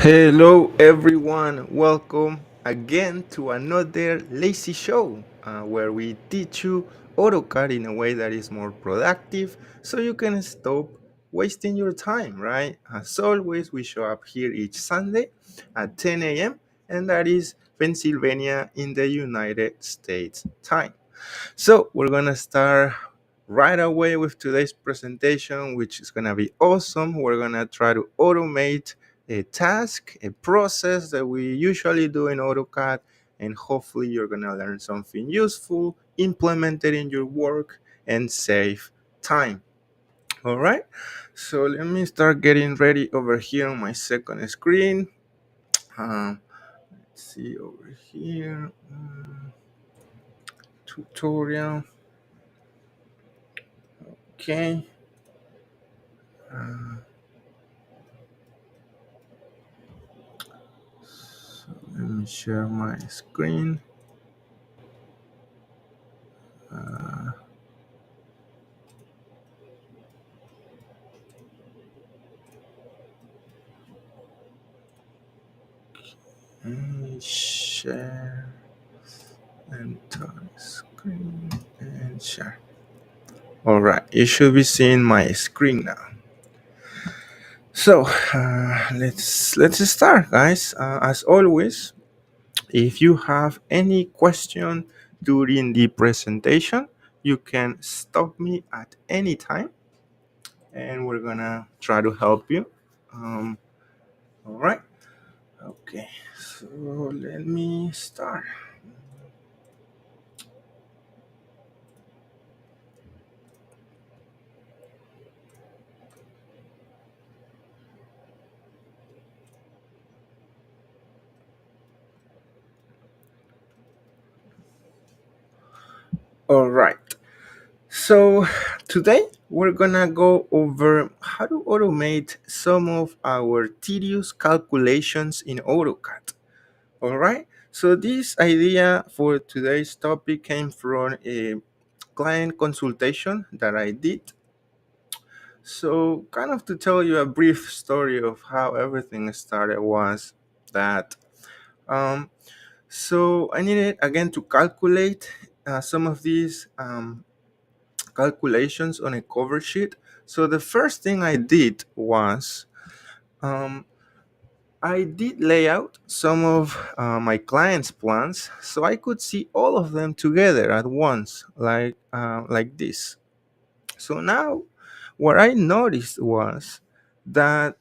Hello everyone, welcome again to another Lazy Show where we teach you AutoCAD in a way that is more productive so you can stop wasting your time, right? As always, we show up here each Sunday at 10 a.m., and that is Pennsylvania in the United States time. So we're gonna start right away with today's presentation, which is gonna be awesome. We're gonna try to automate a task, a process that we usually do in AutoCAD, and hopefully you're gonna learn something useful, implement it in your work, and save time. All right. So let me start getting ready over here on my second screen. Let's see over here. Tutorial. Okay. Let me share my screen. And share and turn screen and share. All right, you should be seeing my screen now. So let's start, guys. As always, if you have any question during the presentation, you can stop me at any time, and we're gonna try to help you. All right. Okay. So let me start. All right. So today we're gonna go over how to automate some of our tedious calculations in AutoCAD. All right. So this idea for today's topic came from a client consultation that I did. So kind of to tell you a brief story of how everything started was that um, so I needed again to calculate some of these calculations on a cover sheet. So the first thing I did was um, I did lay out some of my clients' plans so I could see all of them together at once, like this. So now, what I noticed was that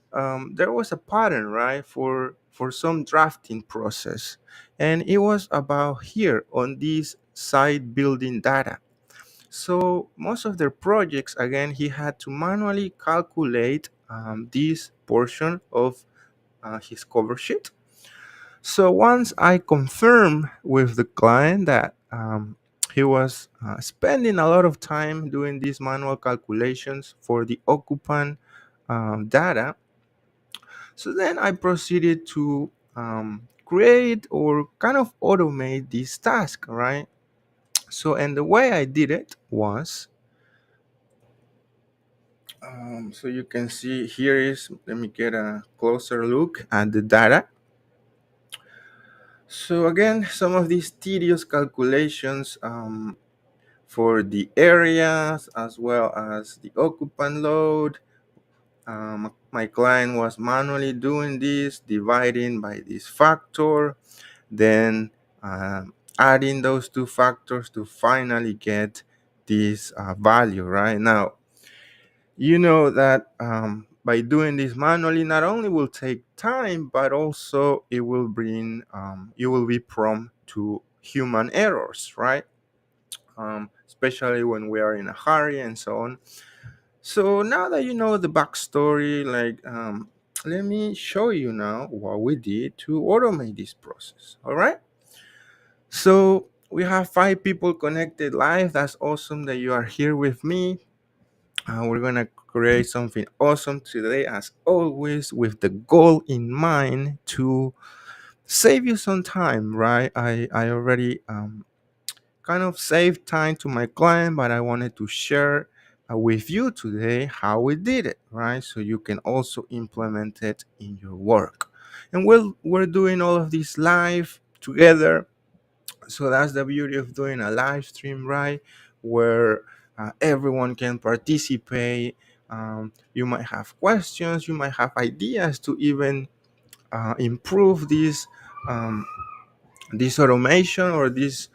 there was a pattern, right, for some drafting process, and it was about here on this site building data. So most of their projects, again, he had to manually calculate this portion of his cover sheet. So once I confirmed with the client that he was spending a lot of time doing these manual calculations for the occupant data, so then I proceeded to create or kind of automate this task, right? So, and the way I did it was so you can see here is, let me get a closer look at the data. So again, some of these tedious calculations for the areas as well as the occupant load. My client was manually doing this, dividing by this factor, then adding those two factors to finally get this value, right? Now, you know that by doing this manually not only will take time but also it will bring you will be prone to human errors, right? Especially when we are in a hurry and so on. So now that you know the backstory, let me show you now what we did to automate this process. All right, so we have 5 people connected live. That's awesome that you are here with me. We're gonna create something awesome today, as always, with the goal in mind to save you some time, right? I already kind of saved time to my client, but I wanted to share with you today how we did it, right? So you can also implement it in your work. And we're doing all of this live together. So that's the beauty of doing a live stream, right? where everyone can participate. You might have questions, you might have ideas to even improve um, this automation or this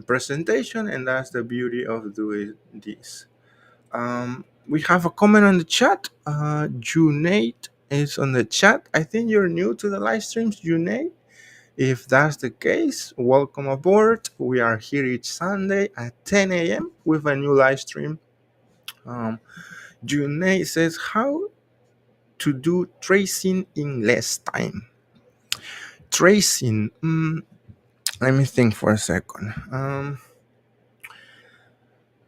presentation, and that's the beauty of doing this. We have a comment on the chat. Junaid is on the chat. I think you're new to the live streams, Junaid. If that's the case, welcome aboard. We are here each Sunday at 10 a.m. with a new live stream. Um, Junaid says, how to do tracing in less time. Tracing. Let me think for a second.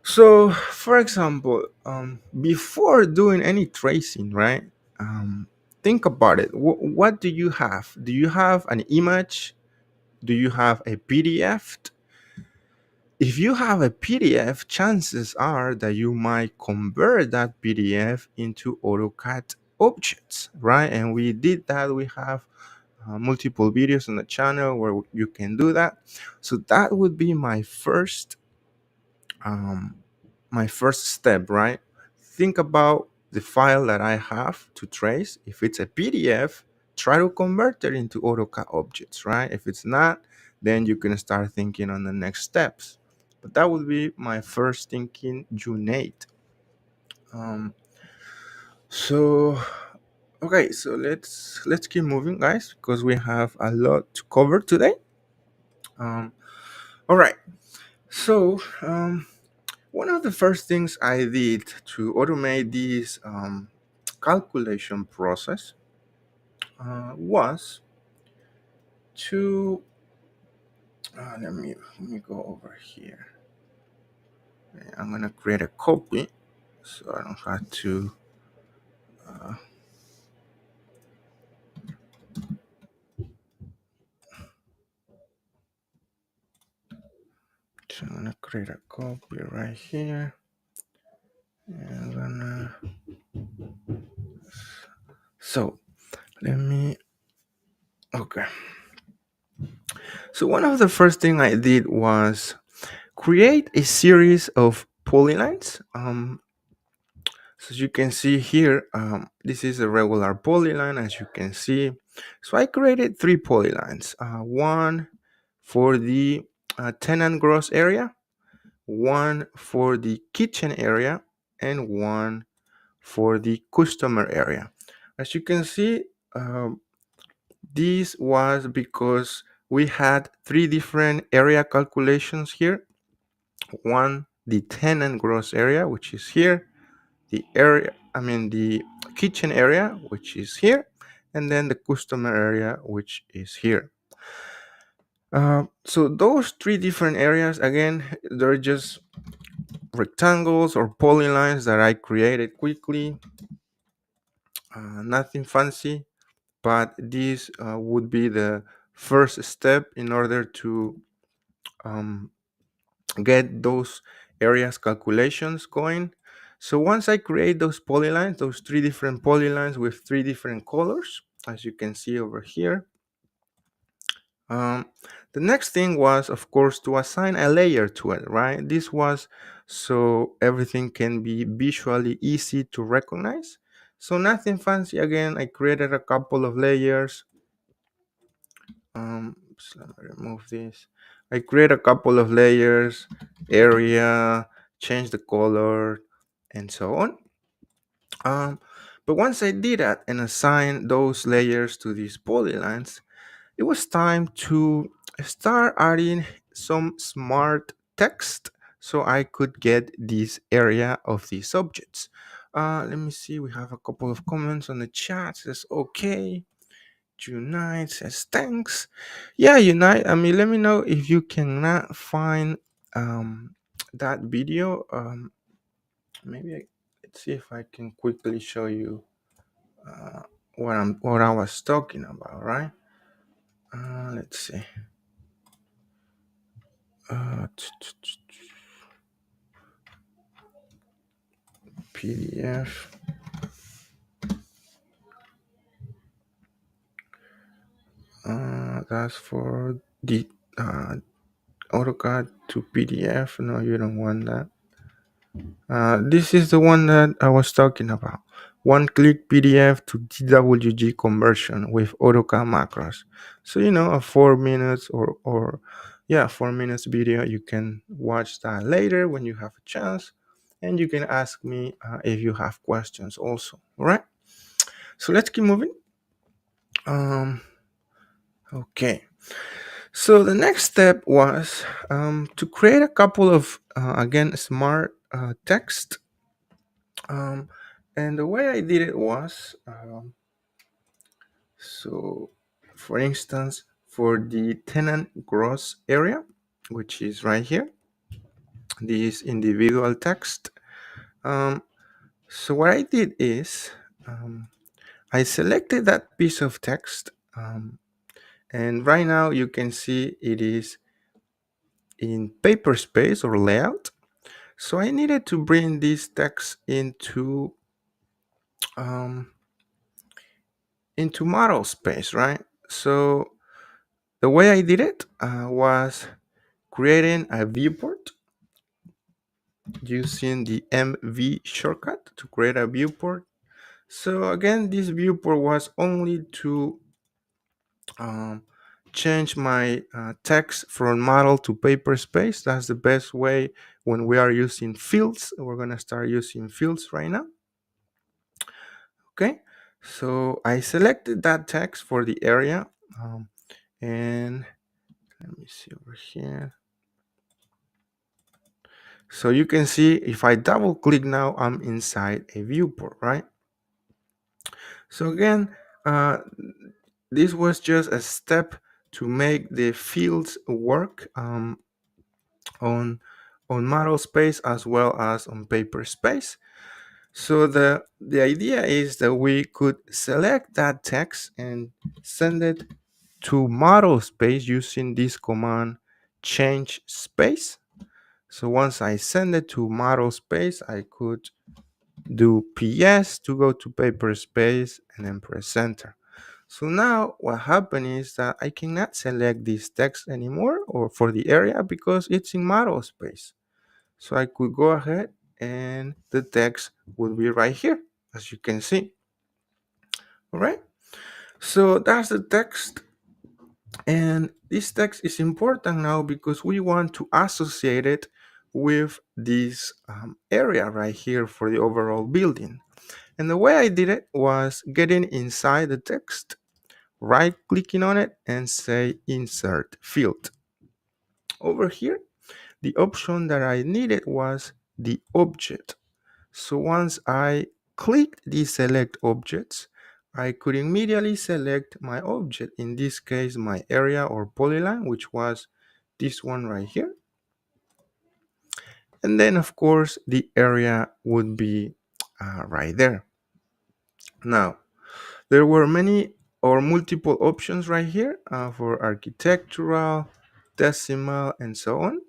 So, for example, before doing any tracing, right? Think about it. What do you have? Do you have an image? Do you have a PDF? If you have a PDF, chances are that you might convert that PDF into AutoCAD objects, right? And we did that. We have multiple videos on the channel where you can do that. So that would be um, my first step, right? Think about the file that I have to trace. If it's a PDF, try to convert it into AutoCAD objects, right? If it's not, then you can start thinking on the next steps. But that would be my first thinking, Junaid. Um, so okay, so let's keep moving, guys, because we have a lot to cover today. Um, all right, so one of the first things I did to automate this calculation process was to let me go over here. I'm gonna create a copy so I don't have to. So I'm gonna create a copy right here. And I'm gonna. So let me. Okay. So one of the first thing I did was create a series of polylines. So as you can see here, this is a regular polyline, as you can see. So I created three polylines, one for the tenant gross area, one for the kitchen area, and one for the customer area. As you can see, this was because we had three different area calculations here. One, the tenant gross area, which is here, the kitchen area, which is here, and then the customer area, which is here. So those three different areas, again, they're just rectangles or polylines that I created quickly. Nothing fancy, but this would be the first step in order to um, get those areas calculations going. So once I create those polylines, those three different polylines with three different colors, as you can see over here, um, the next thing was, of course, to assign a layer to it, right? This was so everything can be visually easy to recognize. So nothing fancy. Again, I created a couple of layers. So let me remove this. I create a couple of layers, area, change the color, and so on. But once I did that and assigned those layers to these polylines, it was time to start adding some smart text so I could get this area of these objects. Let me see, we have a couple of comments on the chat. It says okay. Unite says thanks. Yeah, Unite. I mean, let me know if you cannot find that video. Maybe let's see if I can quickly show you uh, what I was talking about. Right? Let's see. PDF. That's for the AutoCAD to PDF. No, you don't want that. This is the one that I was talking about. One-click PDF to DWG conversion with AutoCAD macros. So a 4 minutes or yeah, 4 minutes video. You can watch that later when you have a chance, and you can ask me if you have questions also. All right. So let's keep moving. Okay. So the next step was to create a couple of again smart text. Um, and the way I did it was so, for instance, for the tenant gross area, which is right here, this individual text. Um, so what I did is I selected that piece of text, and right now you can see it is in paper space or layout. So I needed to bring this text um, into model space, right? So the way I did it was creating a viewport using the MV shortcut to create a viewport. So again, this viewport was only to um, change my text from model to paper space. That's the best way when we are using fields. We're going to start using fields right now. Okay, so I selected that text for the area, and let me see over here. So you can see if I double click now, I'm inside a viewport, right? So again, uh, this was just a step to make the fields work on model space as well as on paper space. So the idea is that we could select that text and send it to model space using this command change space. So once I send it to model space, I could do PS to go to paper space and then press enter. So now what happened is that I cannot select this text anymore or for the area because it's in model space. So I could go ahead and the text will be right here, as you can see. All right. So that's the text. And this text is important now because we want to associate it with this area right here for the overall building. And the way I did it was getting inside the text, right clicking on it and say insert field. Over here, the option that I needed was the object. So once I clicked the select objects, I could immediately select my object, in this case my area or polyline, which was this one right here. And then of course the area would be right there. Now, there were many or multiple options right here for architectural, decimal, and so on.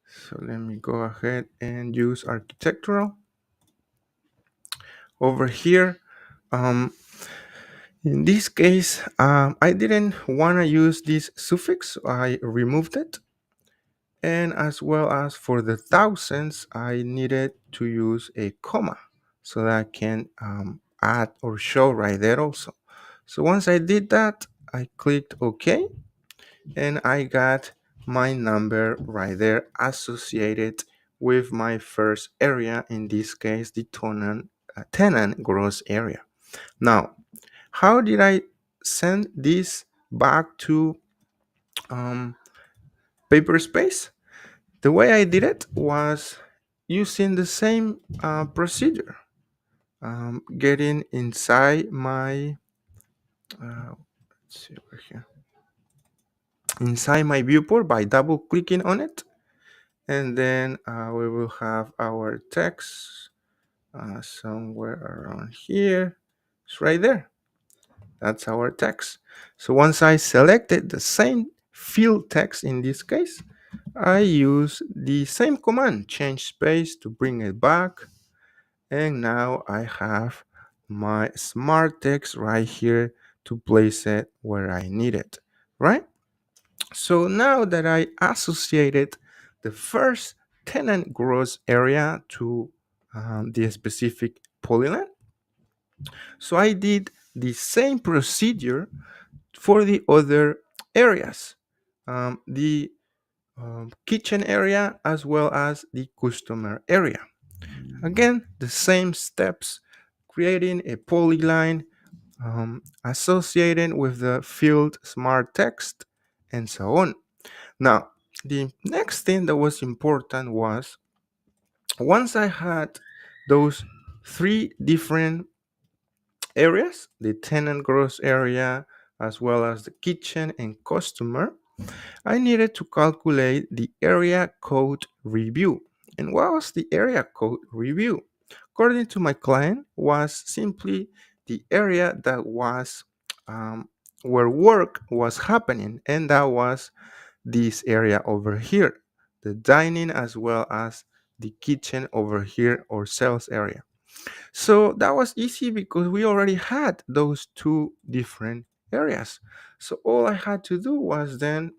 So let me go ahead and use architectural. Over here, in this case, I didn't want to use this suffix, so I removed it. And as well as for the thousands, I needed to use a comma so that I can add or show right there also. So once I did that, I clicked OK, and I got my number right there associated with my first area, in this case, the tenant gross area. Now, how did I send this back to paper space? The way I did it was using the same procedure, getting inside my let's see over here, inside my viewport by double clicking on it, and then we will have our text somewhere around here. It's right there. That's our text. So once I selected the same field text, in this case, I use the same command, change space, to bring it back. And now I have my smart text right here to place it where I need it, right? So now that I associated the first tenant gross area to the specific polyline, so I did the same procedure for the other areas, the kitchen area as well as the customer area. Again, the same steps, creating a polyline associated with the field smart text and so on. Now, the next thing that was important was once I had those three different areas, the tenant gross area as well as the kitchen and customer, I needed to calculate the area code review. And what was the area code review? According to my client, was simply the area that was where work was happening, and that was this area over here, the dining as well as the kitchen over here or sales area. So that was easy because we already had those two different areas. So all I had to do was then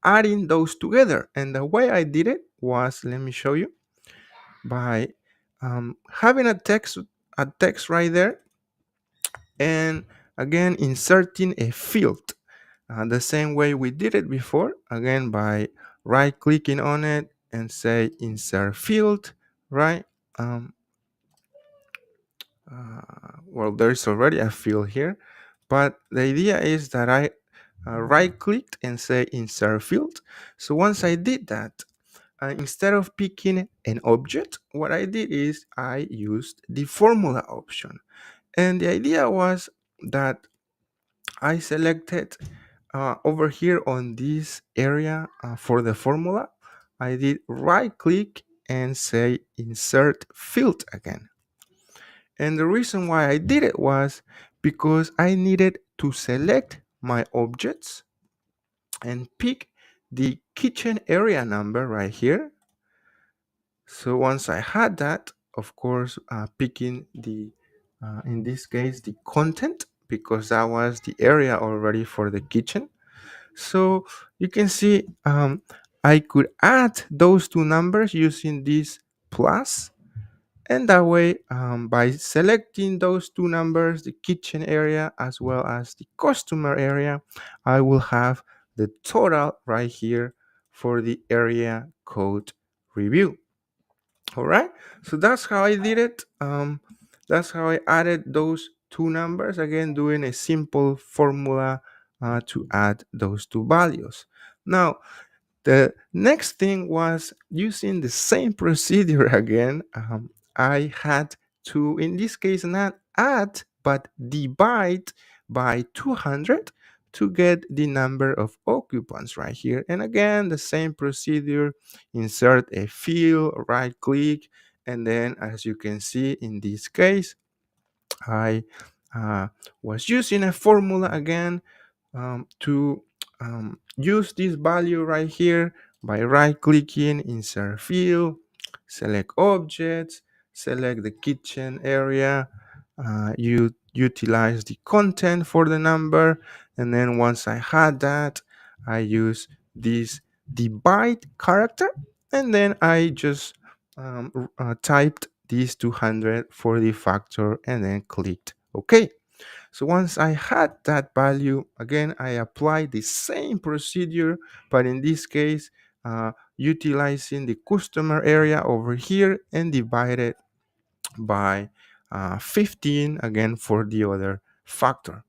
adding those together. And the way I did it was, let me show you, by having a text right there, and again inserting a field the same way we did it before, again by right clicking on it and say insert field, right? um, well, there's already a field here, but the idea is that I right clicked and say insert field. So once I did that, instead of picking an object, what I did is I used the formula option. And the idea was that I selected over here on this area for the formula, I did right click and say insert field again. And the reason why I did it was because I needed to select my objects and pick the kitchen area number right here. So once I had that, of course, picking in this case, the content, because that was the area already for the kitchen. So you can see I could add those two numbers using this plus, and that way, by selecting those two numbers, the kitchen area as well as the customer area, I will have the total right here for the area code review. All right, so that's how I did it. That's how I added those two numbers, again doing a simple formula to add those two values. Now the next thing was using the same procedure again. I had to, in this case, not add but divide by 200 to get the number of occupants right here. And again, the same procedure, insert a field, right click, and then as you can see in this case, I was using a formula again to use this value right here by right clicking, insert field, select objects, select the kitchen area, you utilize the content for the number, and then once I had that, I use this divide character, and then I just typed these 200 for the factor and then clicked OK. So once I had that value, again, I applied the same procedure, but in this case, utilizing the customer area over here and divided by 15 again for the other factor.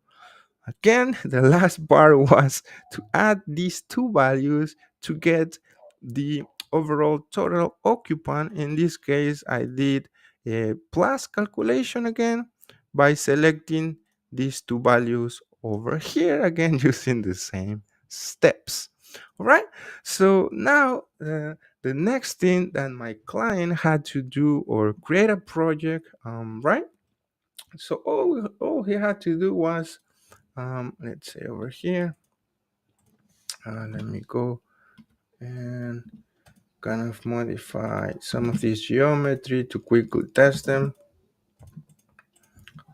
Again, the last part was to add these two values to get the overall total occupant. In this case, I did a plus calculation again by selecting these two values over here, again using the same steps. All right, so now the next thing that my client had to do or create a project, right? So all he had to do was let's say over here, let me go and kind of modify some of this geometry to quickly test them.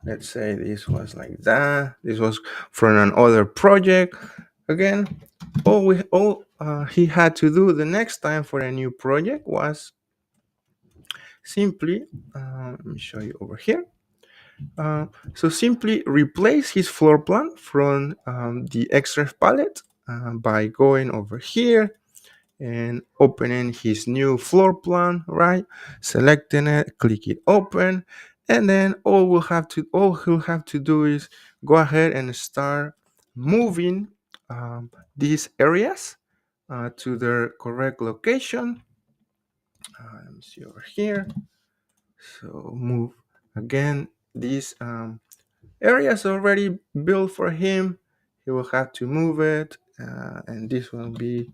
Let's say this was like that. This was from another project. Again, All he had to do the next time for a new project was simply, let me show you over here. So simply replace his floor plan from the extra palette by going over here and opening his new floor plan, right? Selecting it, click it open, and then all he'll have to do is go ahead and start moving these areas to their correct location. Let me see over here. So move again. These areas already built for him. He will have to move it, and this will be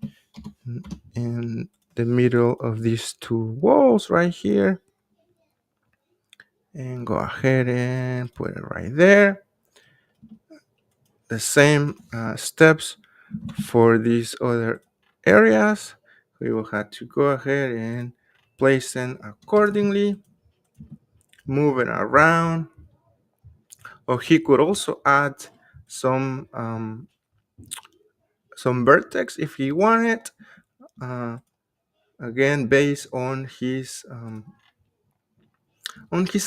in the middle of these two walls right here, and go ahead and put it right there. The same steps for these other areas. We will have to go ahead and place them accordingly, move it around. Or he could also add some vertex if he wanted, uh, again based on his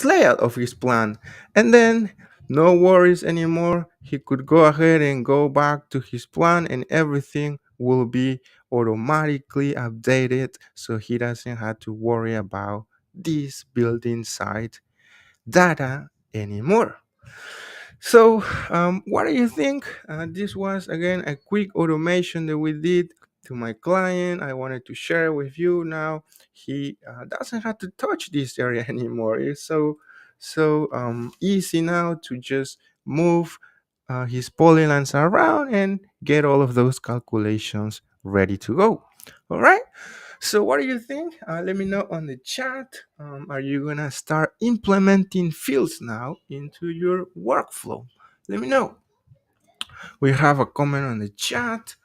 layout of his plan. And then no worries anymore. He could go ahead and go back to his plan, and everything will be automatically updated, so he doesn't have to worry about this building site data anymore. So, what do you think? This was again a quick automation that we did to my client. I wanted to share with you. Now he doesn't have to touch this area anymore. It's so easy now to just move his polylines around and get all of those calculations ready to go. All right. So, what do you think? Let me know on the chat. Are you gonna start implementing fields now into your workflow? Let me know. We have a comment on the chat.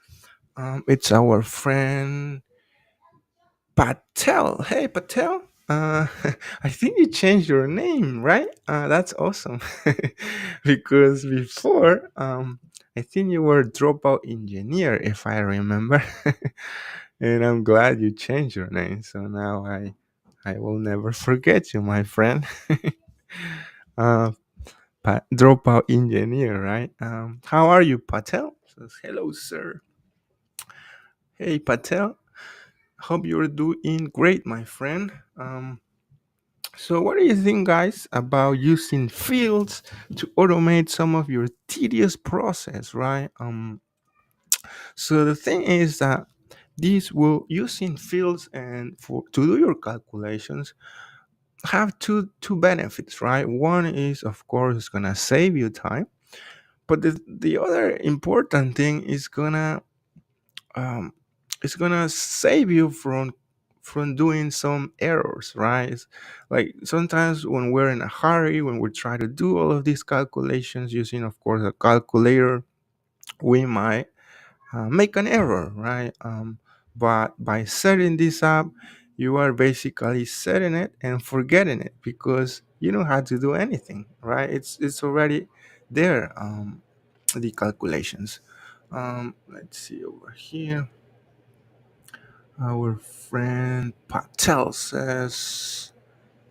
It's our friend Patel. Hey, Patel. I think you changed your name, right? That's awesome. Because before, I think you were dropout engineer, if I remember. And I'm glad you changed your name. So now I will never forget you, my friend. uh, Dropout engineer, right? How are you, Patel? Says, hello, sir. Hey, Patel. Hope you're doing great, my friend. So, what do you think, guys, about using fields to automate some of your tedious process, right? So the thing is that these will using fields and for to do your calculations have two benefits, right? One is, of course, it's gonna save you time, but the other important thing is gonna um, it's gonna save you from doing some errors, right? It's like sometimes when we're in a hurry, when we're trying to do all of these calculations using, of course, a calculator, we might make an error, right? But by setting this up, you are basically setting it and forgetting it because you don't have to do anything, right? It's already there, the calculations. Let's see over here. Our friend Patel says,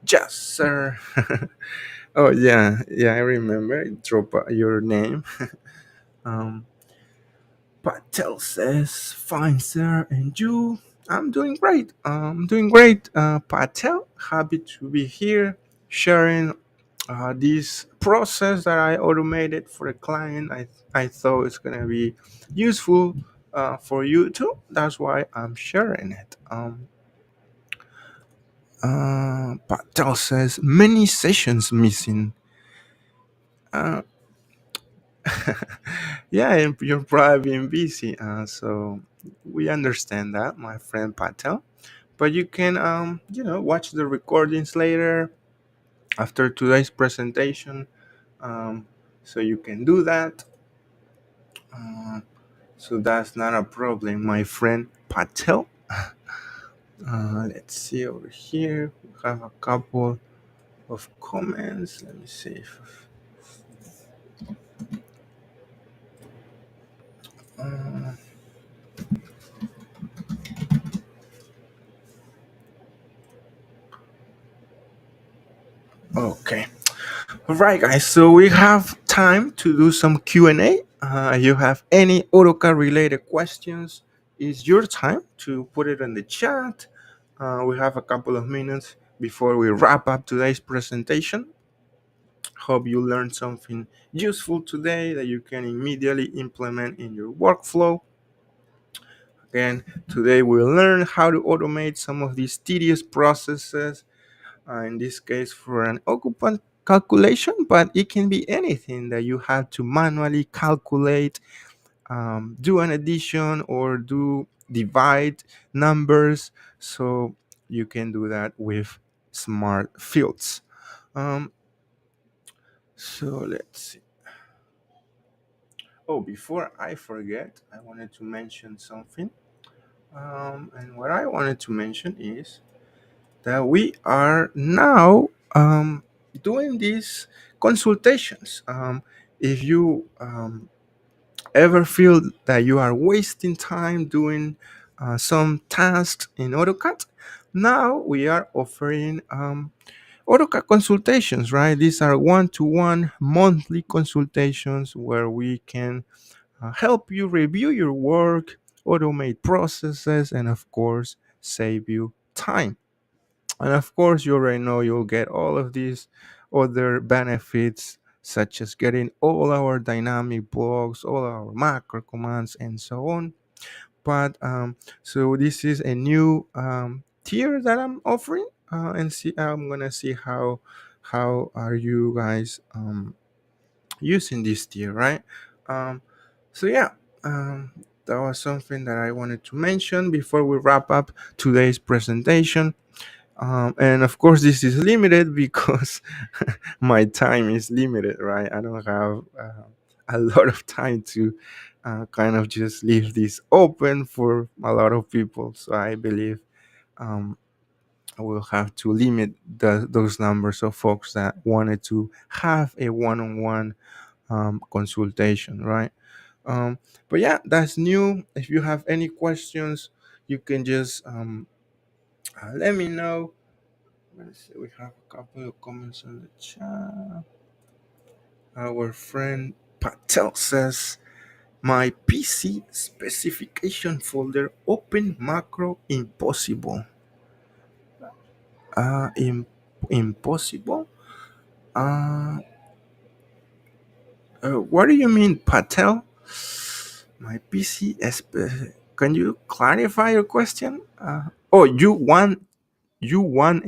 "Yes, sir." Oh yeah, I remember. Drop your name. Um, Patel says, "Fine, sir, and you?" I'm doing great. Patel. Happy to be here sharing this process that I automated for a client. I thought it's gonna be useful for you too. That's why I'm sharing it. Patel says many sessions missing. Uh, yeah, and you're probably been busy, so we understand that, my friend Patel. But you can, watch the recordings later after today's presentation. Um, so you can do that. Uh, so that's not a problem, my friend Patel. Let's see over here. We have a couple of comments. Let me see if. Uh, All right, guys. So we have time to do some Q&A. You have any AutoCAD related questions? It's your time to put it in the chat. We have a couple of minutes before we wrap up today's presentation. Hope you learned something useful today that you can immediately implement in your workflow. Again, today we'll learn how to automate some of these tedious processes, in this case for an occupant calculation, but it can be anything that you have to manually calculate, do an addition or do divide numbers. So you can do that with smart fields. Um, so let's see. Oh, before I forget, I wanted to mention something. And what I wanted to mention is that we are now doing these consultations. If you ever feel that you are wasting time doing some tasks in AutoCAD, now we are offering AutoCAD consultations, right? These are one-to-one monthly consultations where we can help you review your work, automate processes, and of course, save you time. And of course, you already know you'll get all of these other benefits, such as getting all our dynamic blocks, all our macro commands, and so on. But so this is a new tier that I'm offering, and see, I'm gonna see how are you guys using this tier, right? Um, so yeah, that was something that I wanted to mention before we wrap up today's presentation. And of course, this is limited because my time is limited, right? I don't have a lot of time to kind of just leave this open for a lot of people. So I believe um, I will have to limit those numbers of folks that wanted to have a one-on-one consultation, right? But yeah, that's new. If you have any questions, you can just let me know. Let's see, we have a couple of comments on the chat. Our friend Patel says, my PC specification folder open macro impossible. Uh, im- Impossible? Uh, what do you mean, Patel? My PC can you clarify your question? Oh, you want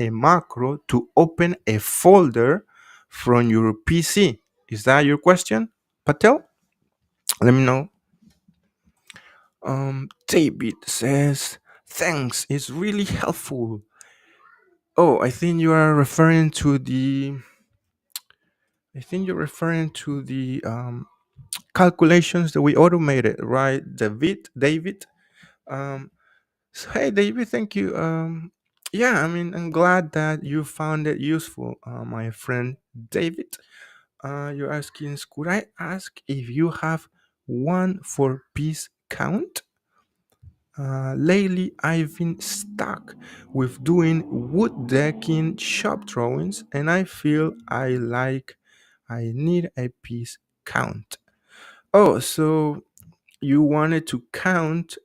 a macro to open a folder from your PC. Is that your question, Patel? Let me know. David says, thanks, it's really helpful. Oh, I think you're referring to the calculations that we automated, right? David. Um, so, hey, David, thank you. Yeah, I mean, I'm glad that you found it useful, my friend David. You're asking, could I ask if you have one for piece count? Lately, I've been stuck with doing wood decking shop drawings, and I feel I need a piece count. Oh, so you wanted to count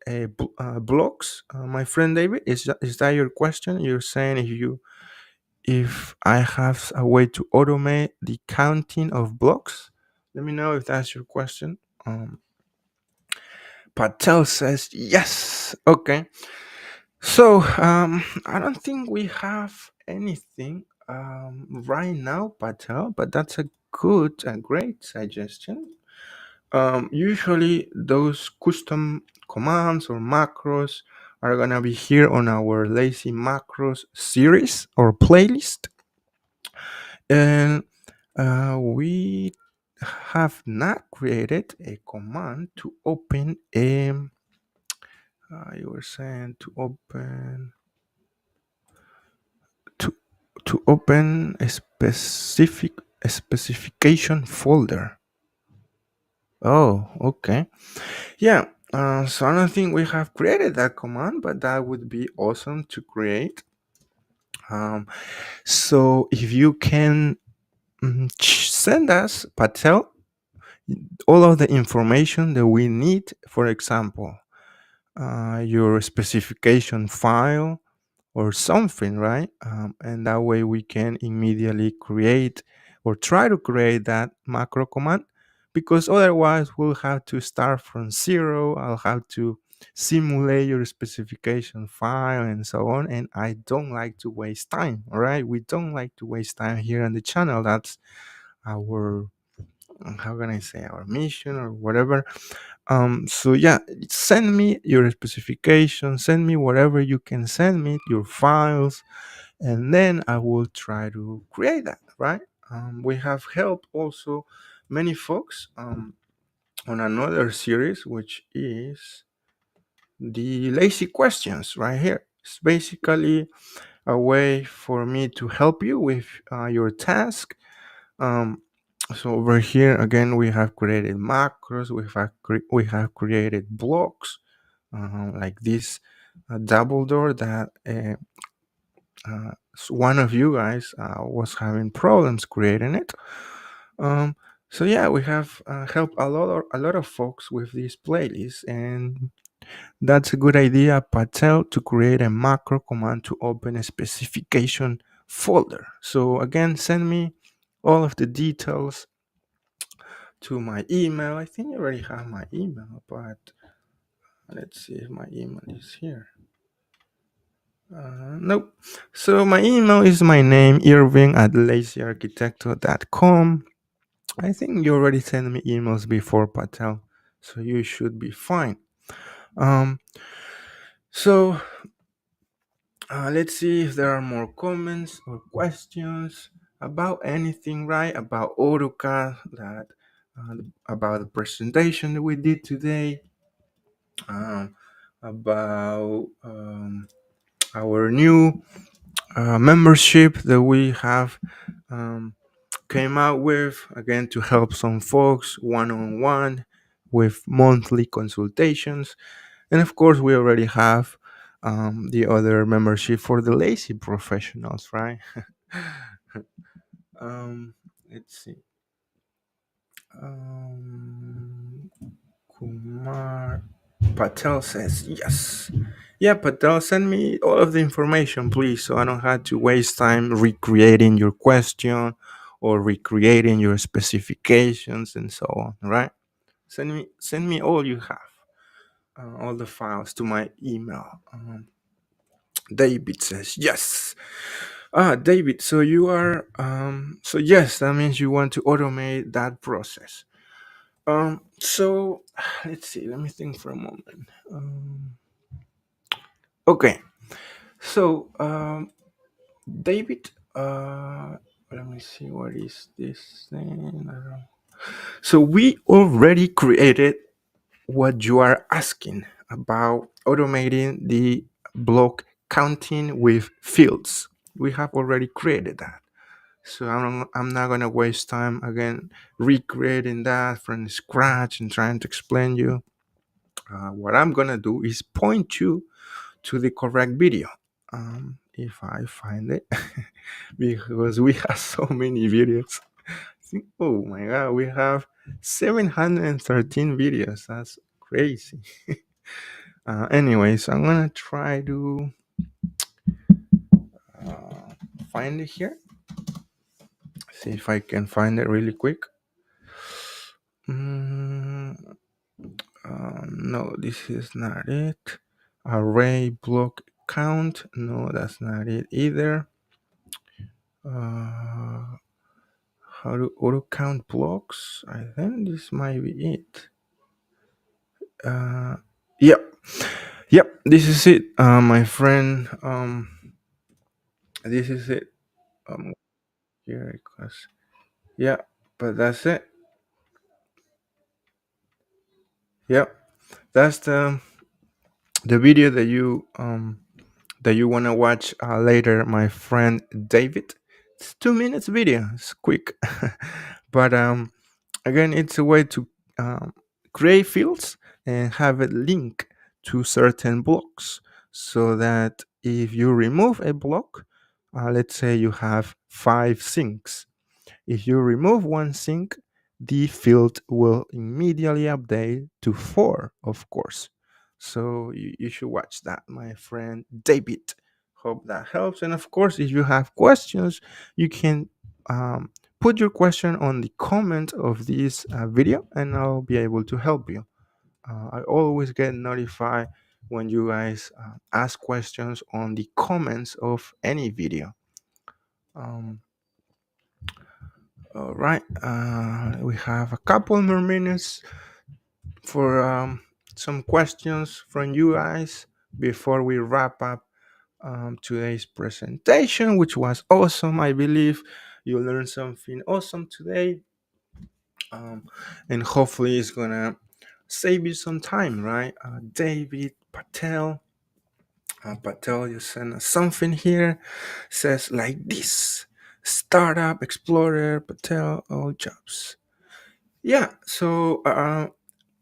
blocks, my friend David? Is that your question? You're saying if I have a way to automate the counting of blocks? Let me know if that's your question. Patel says yes. Okay. So I don't think we have anything right now, Patel, but that's a great suggestion. Usually those custom commands or macros are gonna be here on our lazy macros series or playlist. And we have not created a command to open a you were saying to to open a specification folder. Oh, okay. Yeah. So I don't think we have created that command, but that would be awesome to create. So if you can send us, Patel, all of the information that we need. For example, your specification file or something, right? And that way we can immediately create or try to create that macro command, because otherwise we'll have to start from zero. I'll have to simulate your specification file and so on. And I don't like to waste time, all right? We don't like to waste time here on the channel. That's our, how can I say, our mission or whatever. So yeah, send me your specification, send me whatever you can send me, your files, and then I will try to create that, right? We have helped also many folks on another series, which is the lazy questions right here. It's basically a way for me to help you with your task. um, so over here again, we have created macros, we have created blocks, like this double door that one of you guys was having problems creating it. Um, so yeah, we have helped a lot of folks with this playlist, and that's a good idea, Patel, to create a macro command to open a specification folder. So again, send me all of the details to my email. I think you already have my email, but let's see if my email is here. Nope. So my email is my name, Irving at lazyarquitecto.com. I think you already sent me emails before, Patel, so you should be fine. Um, so let's see if there are more comments or questions about anything, right? About AutoCAD, that about the presentation that we did today, um, about our new membership that we have um, came out with, again, to help some folks one-on-one with monthly consultations. And of course, we already have the other membership for the lazy professionals, right? Let's see. Um, Kumar Patel says yes. Yeah, Patel, send me all of the information, please, so I don't have to waste time recreating your question or recreating your specifications and so on. Right? Send me all you have, all the files to my email. David says yes. David, so you are so yes, that means you want to automate that process. So let's see. Let me think for a moment. Okay. So, David, let me see. What is this thing? So we already created what you are asking about, automating the block counting with fields. We have already created that. So I'm not gonna waste time again recreating that from scratch and trying to explain you. What I'm gonna do is point you to the correct video, if I find it, because we have so many videos. Oh my god, we have 713 videos. That's crazy. Anyways, I'm gonna try to find it here. See if I can find it really quick. No, this is not it. Array block count. No, that's not it either. How to auto count blocks? I think this might be it. Yep. Yep, this is it, my friend. This is it. Here it goes. Yeah, but that's it. Yep, that's the video that you want to watch later, my friend David. It's 2 minutes video. It's quick, but again, it's a way to create fields and have it link to certain blocks, so that if you remove a block, let's say you have 5 sinks, If you remove one sync, the field will immediately update to 4, of course. So you should watch that, my friend David. Hope that helps. And of course, if you have questions, you can put your question on the comment of this video, and I'll be able to help you. I always get notified when you guys ask questions on the comments of any video. Um, all right, we have a couple more minutes for some questions from you guys before we wrap up today's presentation, which was awesome. I believe you learned something awesome today, and hopefully it's gonna save you some time, right? David Patel. Patel, you sent us something here. Says like this: Startup Explorer Patel, all jobs. Yeah, so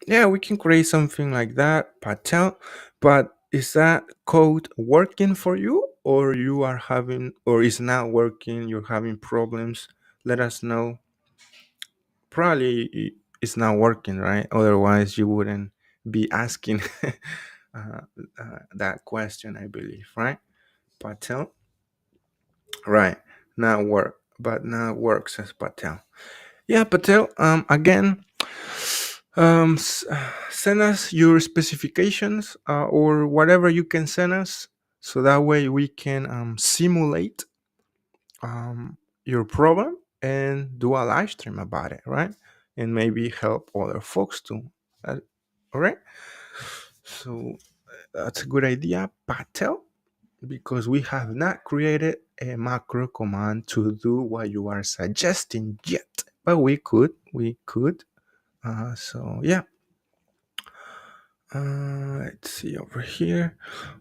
yeah, we can create something like that, Patel. But is that code working for you, or you are having, or is not working? You're having problems. Let us know. Probably it's not working, right? Otherwise, you wouldn't be asking uh, that question, I believe, right? Patel, right? Not work, but not work, says Patel. Yeah, Patel. Again, send us your specifications or whatever you can send us, so that way we can simulate your problem and do a live stream about it, right? And maybe help other folks too. Uh, all right. So that's a good idea, Patel, because we have not created a macro command to do what you are suggesting yet, but we could. So yeah. Let's see over here.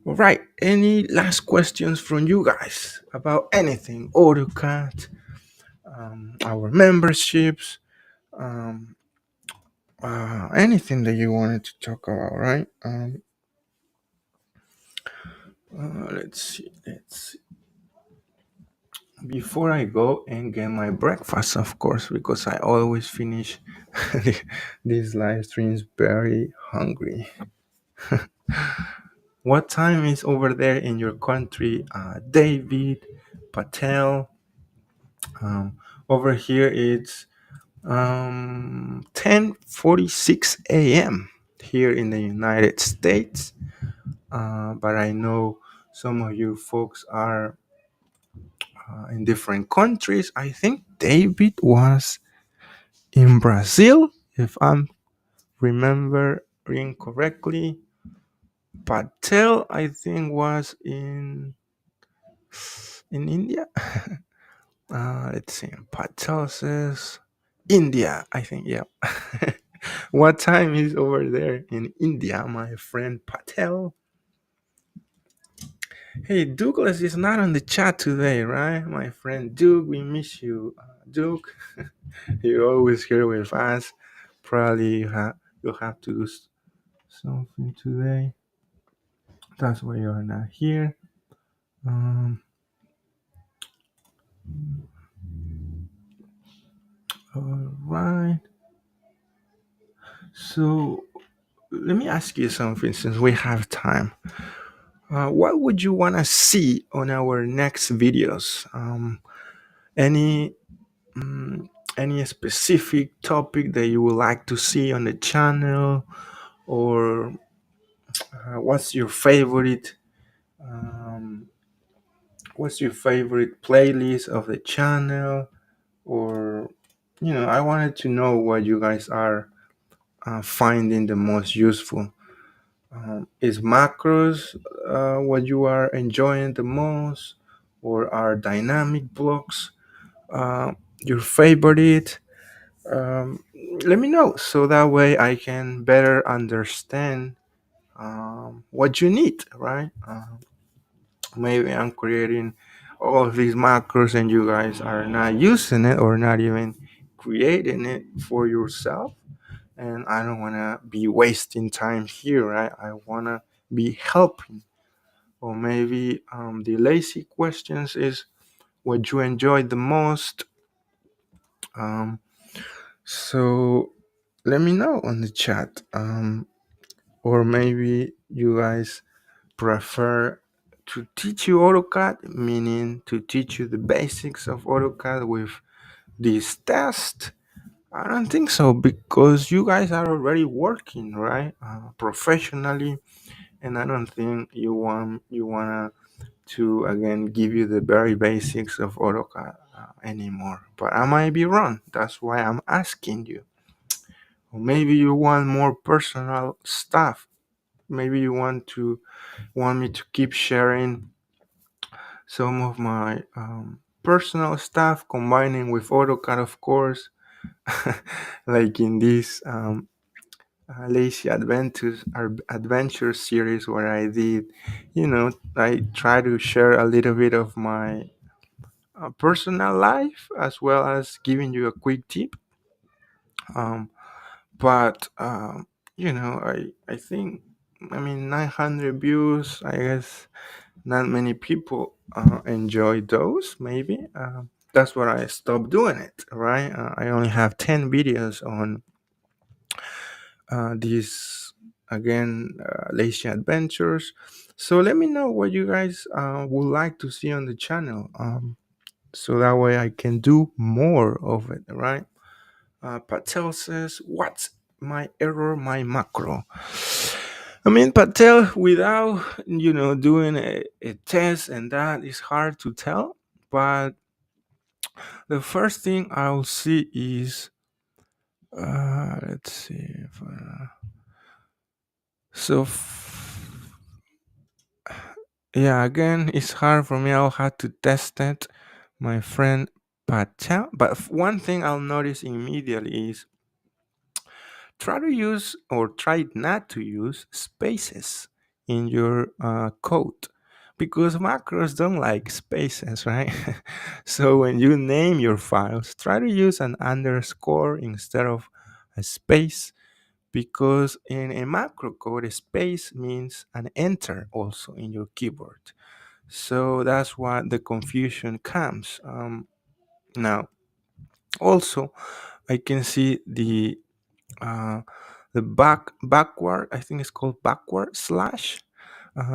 All right. Any last questions from you guys about anything? AutoCAD, our memberships, um, anything that you wanted to talk about, right? Let's see. Let's see. Before I go and get my breakfast, of course, because I always finish these live streams very hungry. What time is over there in your country, David Patel? Over here it's 10:46 a.m. here in the United States. But I know some of you folks are in different countries. I think David was in Brazil, if I'm remembering correctly. Patel, I think, was in India. Let's see. Patel says India, I think. Yeah. What time is over there in India, my friend Patel? Hey, Douglas is not on the chat today, right? My friend Duke, we miss you. Duke, you're always here with us. Probably you'll have to do something today. That's why you're not here. Um, all right. So let me ask you something since we have time. What would you want to see on our next videos? Any mm, any specific topic that you would like to see on the channel, or what's your favorite? Um, what's your favorite playlist of the channel? Or I wanted to know what you guys are finding the most useful. Is macros what you are enjoying the most, or are dynamic blocks your favorite? Um, Let me know so that way I can better understand what you need, right? Maybe I'm creating all of these macros and you guys are not using it or not even creating it for yourself. And I don't want to be wasting time here, right? I want to be helping. Or maybe the lazy questions is what you enjoy the most. Um, so let me know on the chat. Or maybe you guys prefer to teach you AutoCAD, meaning to teach you the basics of AutoCAD with this test. I don't think so because you guys are already working, right, professionally, and I don't think you wanna to again give you the very basics of AutoCAD anymore. But I might be wrong. That's why I'm asking you. Or maybe you want more personal stuff. Maybe you want me to keep sharing some of my personal stuff, combining with AutoCAD, of course, like in this Lazy Adventure series where I did, I try to share a little bit of my personal life as well as giving you a quick tip. Um, but I think, I mean, 900 views. I guess not many people enjoy those. Maybe that's why I stopped doing it. Right? I only have 10 videos on these again lazy adventures. So let me know what you guys would like to see on the channel. So that way I can do more of it. Right? Patel says, "What's my error, my macro?" I mean, Patel, without doing a test, and that is hard to tell. But the first thing I'll see is, let's see. So, yeah, again, it's hard for me. I'll have to test it, my friend Patel. But one thing I'll notice immediately is try to use or try not to use spaces in your code because macros don't like spaces, right? So when you name your files, try to use an underscore instead of a space because in a macro code, a space means an enter also in your keyboard. So that's why the confusion comes. Now, also, I can see uh, the backward, I think it's called backward slash.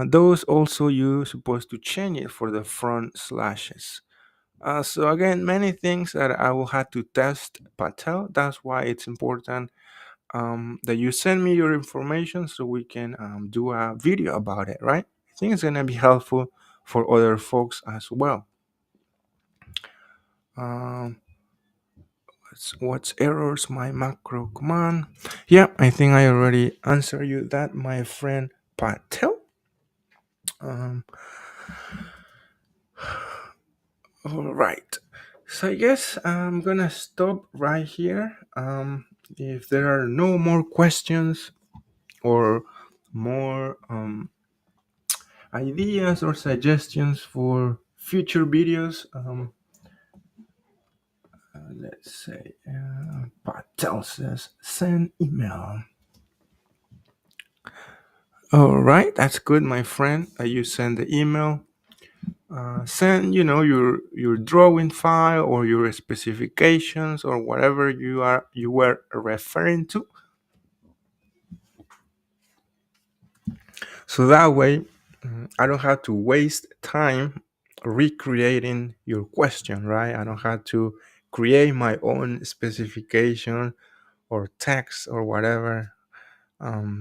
Those also you supposed to change it for the front slashes. So again, many things that I will have to test Patel. That's why it's important that you send me your information so we can do a video about it, right? I think it's gonna be helpful for other folks as well. Um, what's errors? My macro command. Yeah, I think I already answered you that, my friend Patel. Um, all right. So I guess I'm gonna stop right here. If there are no more questions or more ideas or suggestions for future videos, let's say Patel says send email. All right, that's good, my friend. You send the email. Send your drawing file or your specifications or whatever you were referring to, so that way I don't have to waste time recreating your question, right? I don't have to create my own specification or text or whatever.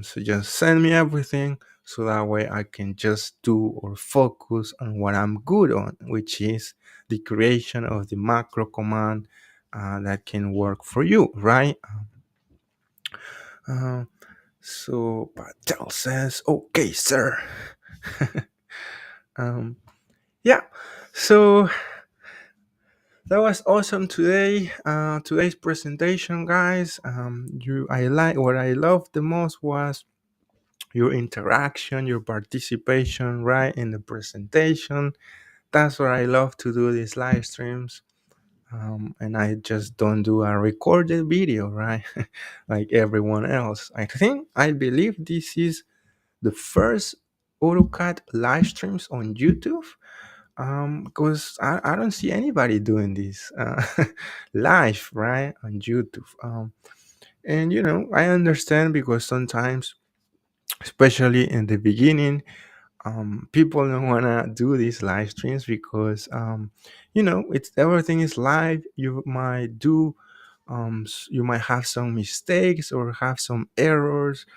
So just send me everything so that way I can just do or focus on what I'm good on, which is the creation of the macro command that can work for you, right? Uh, so Patel says, okay, sir. um, yeah, so that was awesome today. Today's presentation, guys. I like what I loved the most was your interaction, your participation, right, in the presentation. That's what I love to do these live streams. And I just don't do a recorded video, right? Like everyone else. I believe this is the first AutoCAD live streams on YouTube. because I don't see anybody doing this live, right, on YouTube. And I understand because sometimes, especially in the beginning, people don't want to do these live streams because it's everything is live. You might do you might have some mistakes or have some errors,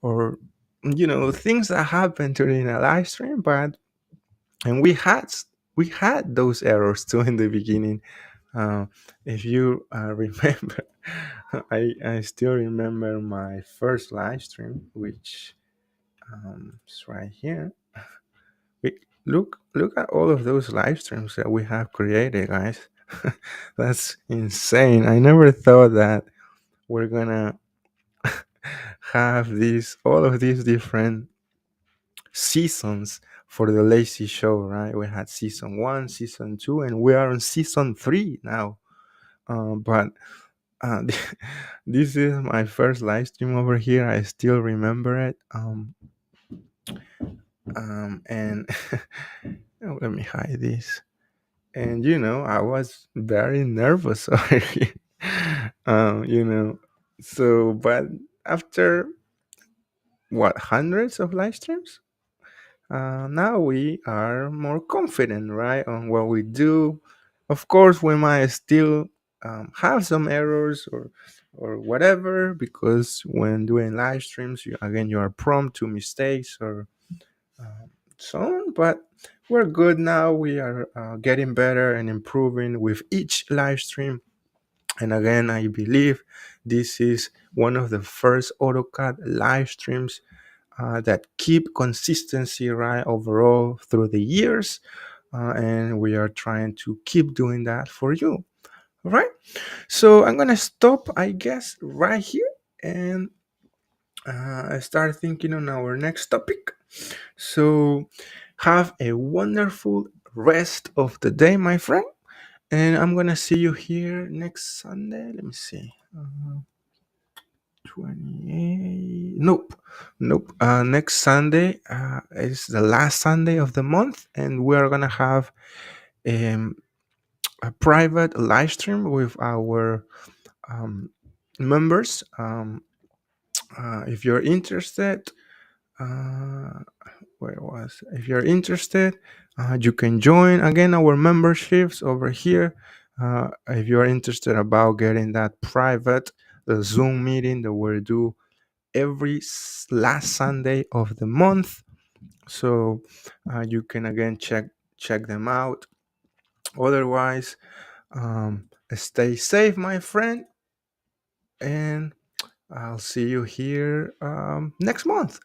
or things that happen during a live stream. But and we had those errors too in the beginning. If you remember, I still remember my first live stream, which is right here. Look at all of those live streams that we have created, guys. That's insane. I never thought that we're gonna have these all of these different seasons for the Lazy Show, right? We had season one, season two, and we are on season three now. But this is my first live stream over here. I still remember it. And oh, let me hide this. And I was very nervous over here. You know, so but after what, hundreds of live streams, now we are more confident, right, on what we do. Of course, we might still have some errors or whatever, because when doing live streams, you are prone to mistakes or so on. But we're good now. We are getting better and improving with each live stream. And again, I believe this is one of the first AutoCAD live streams that keep consistency, right, overall through the years. And we are trying to keep doing that for you. All right. So I'm going to stop, I guess, right here and start thinking on our next topic. So have a wonderful rest of the day, my friend. And I'm going to see you here next Sunday. Let me see. 28. Nope. Next Sunday is the last Sunday of the month, and we are gonna have um, a private live stream with our um, members. If you're interested, uh, if you're interested, you can join again our memberships over here. If you're interested about getting that private the Zoom meeting that we'll do every last Sunday of the month. So you can again check them out. Otherwise, stay safe, my friend, and I'll see you here next month.